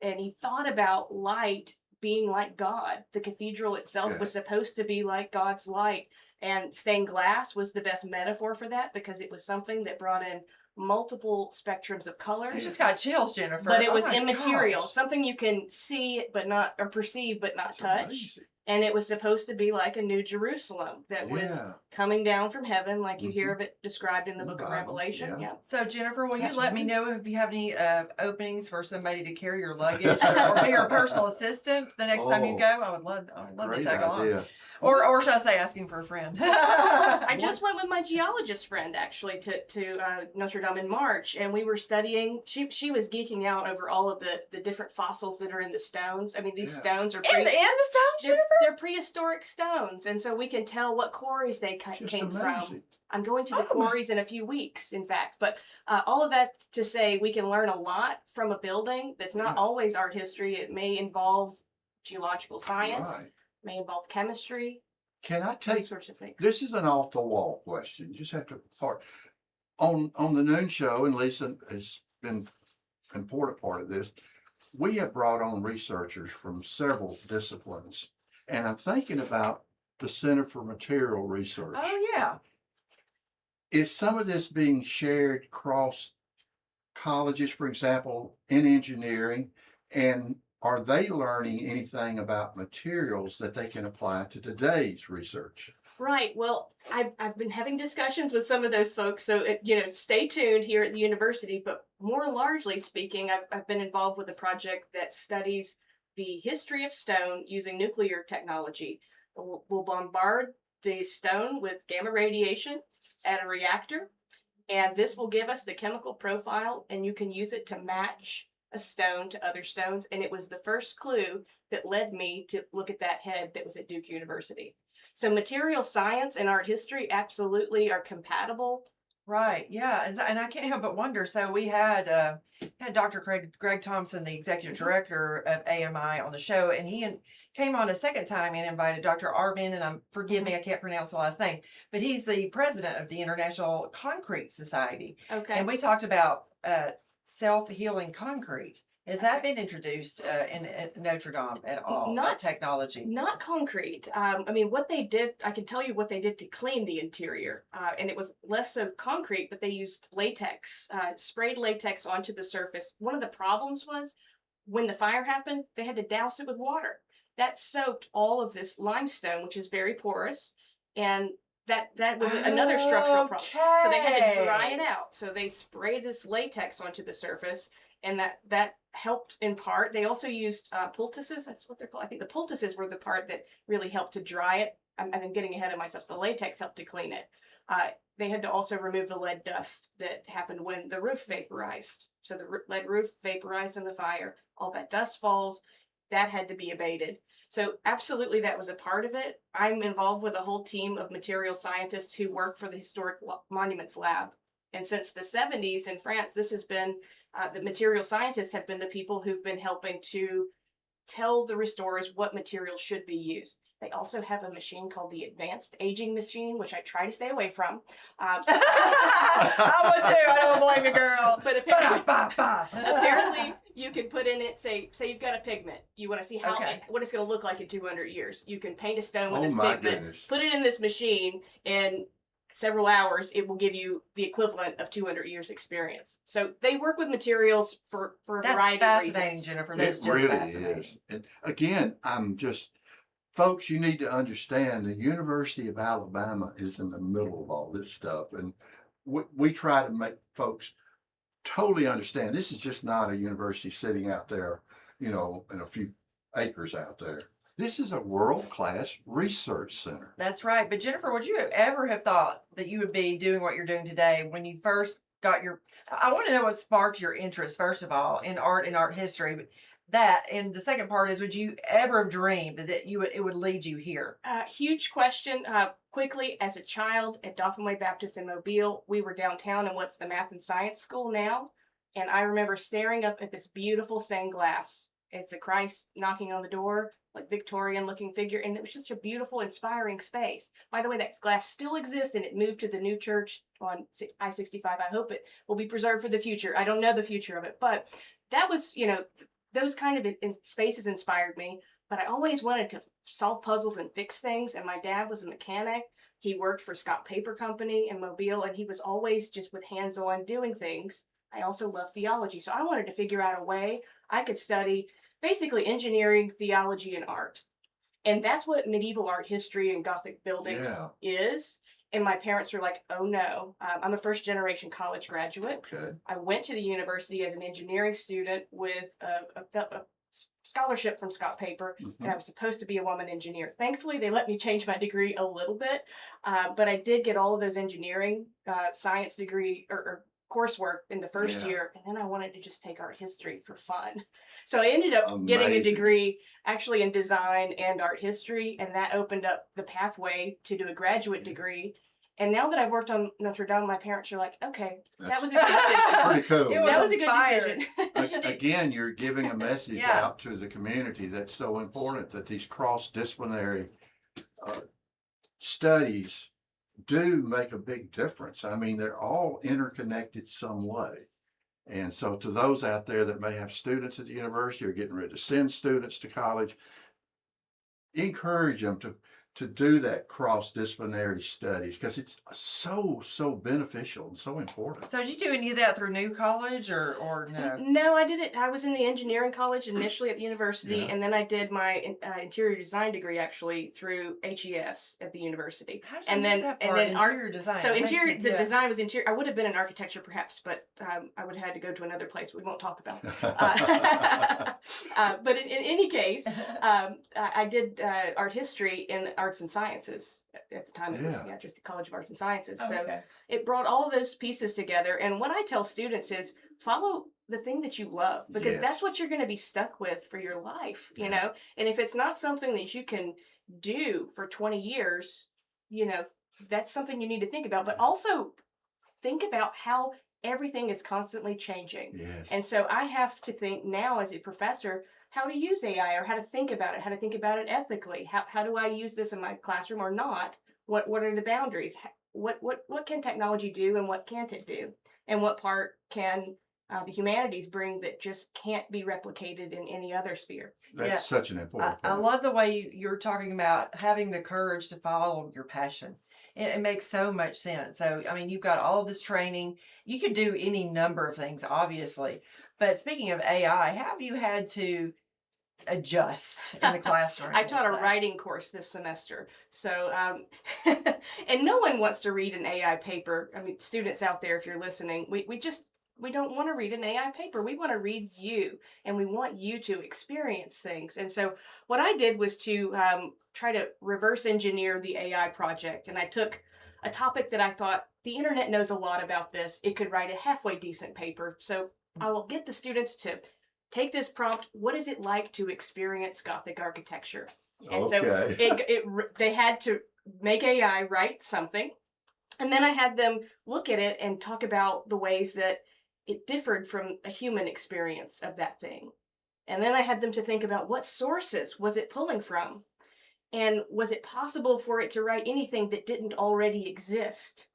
and he thought about light being like God. The cathedral itself Yeah. was supposed to be like God's light, and stained glass was the best metaphor for that because it was something that brought in multiple spectrums of color. I just got chills, Jennifer. But it Oh was my immaterial, gosh. something you can see but not, or perceive but not That's touch. amazing. And it was supposed to be like a new Jerusalem that was Yeah. coming down from heaven, like you hear of it described in the In the Book of Bible, Revelation. yeah. Yeah. So, Jennifer, will you That's let me amazing. know if you have any openings for somebody to carry your luggage or be your personal assistant the next time you Oh. go? I would love to Great tag along. idea. Or should I say asking for a friend? I just went with my geologist friend actually to Notre Dame in March, and we were studying. She was geeking out over all of the different fossils that are in the stones. I mean, these Yeah. stones are in the stones, Jennifer? they're prehistoric stones, and so we can tell what quarries they Just came from. amazing. I'm going to the Oh my- quarries in a few weeks, in fact. But all of that to say, we can learn a lot from a building that's not Yeah. always art history. It may involve geological science, Right. may involve chemistry, Can I those take sorts of things. this is an off the wall question. You just have to part on the noon show, and Lisa has been an important part of this. We have brought on researchers from several disciplines, and I'm thinking about the Center for Material Research. Oh, yeah. Is some of this being shared across colleges, for example, in engineering, and are they learning anything about materials that they can apply to today's research? Right. Well, I've been having discussions with some of those folks, so stay tuned here at the university. But more largely speaking, I've been involved with a project that studies the history of stone using nuclear technology. We'll bombard the stone with gamma radiation at a reactor, and this will give us the chemical profile, and you can use it to match a stone to other stones. And it was the first clue that led me to look at that head that was at Duke University. So material science and art history absolutely are compatible. Right. Yeah. And I can't help but wonder. So we had Dr. Greg Thompson, the executive director of AMI, on the show, and he came on a second time and invited Dr. Arvin, and forgive me, I can't pronounce the last name, but he's the president of the International Concrete Society. Okay. And we talked about self-healing concrete. Has that been introduced in Notre Dame at all? Not- that technology. Not concrete. I mean, what they did, I can tell you what they did to clean the interior. And it was less so concrete, but they used latex, sprayed latex onto the surface. One of the problems was when the fire happened, they had to douse it with water. That soaked all of this limestone, which is very porous, and that was another structural problem. So they had to dry it Okay. out. So they sprayed this latex onto the surface, and that helped in part. They also used poultices. That's what they're called. I think the poultices were the part that really helped to dry it. I'm getting ahead of myself. The latex helped to clean it. They had to also remove the lead dust that happened when the roof vaporized. So the lead roof vaporized in the fire. All that dust falls. That had to be abated. So absolutely that was a part of it. I'm involved with a whole team of material scientists who work for the Historic Monuments Lab. And since the 70s in France, this has been, the material scientists have been the people who've been helping to tell the restorers what materials should be used. They also have a machine called the Advanced Aging Machine, which I try to stay away from. I would too. I don't blame you, girl. But apparently you can put in it, say you've got a pigment. You want to see how what it's going to look like in 200 years. You can paint a stone with this pigment, Goodness. put it in this machine, and several hours, it will give you the equivalent of 200 years experience. So they work with materials for a variety of reasons. That's fascinating, Jennifer. It That's just really fascinating. is. And again, folks, you need to understand the University of Alabama is in the middle of all this stuff. And we try to make folks totally understand this is just not a university sitting out there, in a few acres out there. This is a world-class research center. That's right. But Jennifer, would you ever have thought that you would be doing what you're doing today when you first got I want to know what sparked your interest, first of all, in art and art history. But and the second part is, would you ever have dreamed that it would lead you here? Huge question. Quickly, as a child at Dauphin Way Baptist in Mobile, we were downtown in what's the Math and Science School now. And I remember staring up at this beautiful stained glass. It's a Christ knocking on the door, like Victorian looking figure. And it was just a beautiful, inspiring space. By the way, that glass still exists, and it moved to the new church on I-65. I hope it will be preserved for the future. I don't know the future of it, but that was, those kind of spaces inspired me. But I always wanted to solve puzzles and fix things. And my dad was a mechanic. He worked for Scott Paper Company in Mobile, and he was always just with hands-on doing things. I also love theology. So I wanted to figure out a way I could study basically engineering, theology, and art. And that's what medieval art history and Gothic buildings is. And my parents were like, oh no, I'm a first generation college graduate. Okay. I went to the university as an engineering student with a scholarship from Scott Paper, and I was supposed to be a woman engineer. Thankfully, they let me change my degree a little bit, but I did get all of those engineering science degree or coursework in the first year, and then I wanted to just take art history for fun. So I ended up getting a degree actually in design and art history, and that opened up the pathway to do a graduate degree. And now that I've worked on Notre Dame, my parents are like, okay, that was a good decision. Pretty cool. It was That was a good decision. Again, you're giving a message out to the community that's so important, that these cross-disciplinary studies do make a big difference. I mean, they're all interconnected some way. And so to those out there that may have students at the university or getting ready to send students to college, encourage them to do that cross-disciplinary studies, because it's so beneficial and so important. So did you do any of that through New College or no? No, I did it. I was in the engineering college initially at the university, and then I did my interior design degree actually through HES at the university. How did I miss that part? Interior design. So the design was interior. I would have been in architecture perhaps, but I would have had to go to another place we won't talk about. But in any case, I did art history in arts and sciences. At the time it was just the College of Arts and Sciences. So it brought all of those pieces together. And what I tell students is follow the thing that you love, because that's what you're going to be stuck with for your life, you know? And if it's not something that you can do for 20 years, that's something you need to think about. But also think about how everything is constantly changing. Yes. And so I have to think now as a professor how to use AI, or how to think about it ethically. How do I use this in my classroom or not? What are the boundaries? What can technology do and what can't it do? And what part can the humanities bring that just can't be replicated in any other sphere? That's such an important I point. love the way you're talking about having the courage to follow your passion. It makes so much sense. So, I mean, you've got all of this training. You could do any number of things, obviously. But speaking of AI, have you had to adjust in the classroom. I taught a so. writing course this semester. So, and no one wants to read an AI paper. I mean, students out there, if you're listening, we don't want to read an AI paper. We want to read you, and we want you to experience things. And so what I did was to try to reverse engineer the AI project. And I took a topic that I thought the internet knows a lot about this. It could write a halfway decent paper. So I will get the students to take this prompt. What is it like to experience Gothic architecture? And so they had to make AI write something. And then I had them look at it and talk about the ways that it differed from a human experience of that thing. And then I had them to think about what sources was it pulling from? And was it possible for it to write anything that didn't already exist?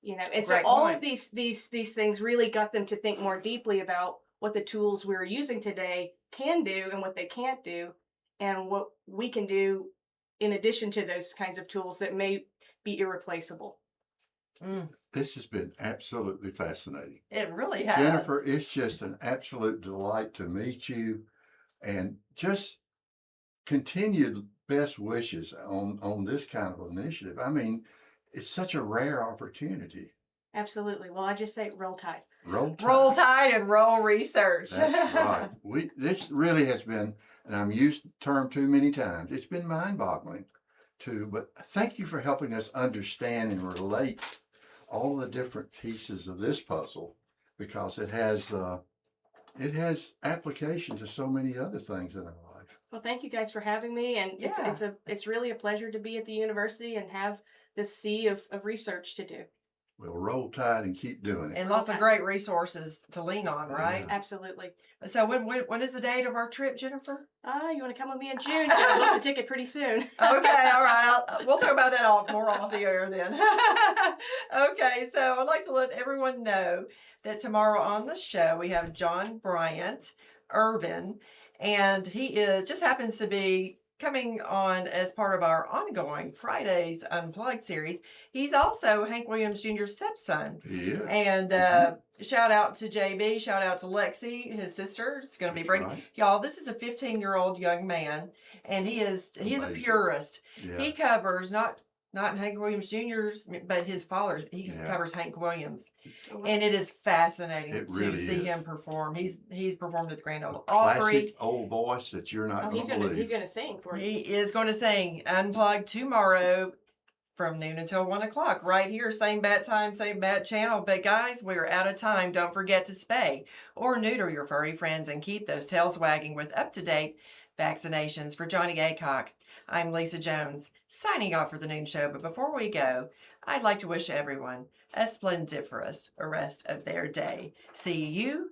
You know, and so all of these things really got them to think more deeply about what the tools we're using today can do and what they can't do, and what we can do in addition to those kinds of tools that may be irreplaceable. This has been absolutely fascinating. It really has. Jennifer, it's just an absolute delight to meet you, and just continued best wishes on this kind of initiative. I mean, it's such a rare opportunity. Absolutely. Well, I just say roll tide. Roll tide. Roll tide and roll research. That's right. This really has been, and I'm used the term too many times, it's been mind-boggling too, but thank you for helping us understand and relate all the different pieces of this puzzle, because it has application to so many other things in our life. Well, thank you guys for having me, and it's really a pleasure to be at the university and have this sea of research to do. We'll roll tide and keep doing it. And lots of great resources to lean on, right? Yeah. Absolutely. So when is the date of our trip, Jennifer? You want to come with me in June? I'll book the ticket pretty soon. Okay, all right. We'll talk about that more off the air then. Okay, so I'd like to let everyone know that tomorrow on the show we have John Bryant Irvin, and he just happens to be coming on as part of our ongoing Fridays Unplugged series. He's also Hank Williams Jr.'s stepson. Yeah. And shout out to JB, shout out to Lexi, his sister. It's going to be breaking. Right. Y'all, this is a 15-year-old young man, and he's a purist. Yeah. He covers not Hank Williams Jr.'s, but his father's. He Yeah. covers Hank Williams, and it is fascinating It to really see is. him perform. He's performed at the Grand Ole Classic Opry. old voice that you're not going He's to believe. gonna sing for you. He is going to sing Unplugged tomorrow from noon until 1 o'clock, right here, same bat time, same bat channel. But guys, we're out of time. Don't forget to spay or neuter your furry friends and keep those tails wagging with up-to-date vaccinations. For Johnnie Aycock, I'm Lisa Jones, signing off for the Noon Show. But before we go, I'd like to wish everyone a splendiferous rest of their day. See you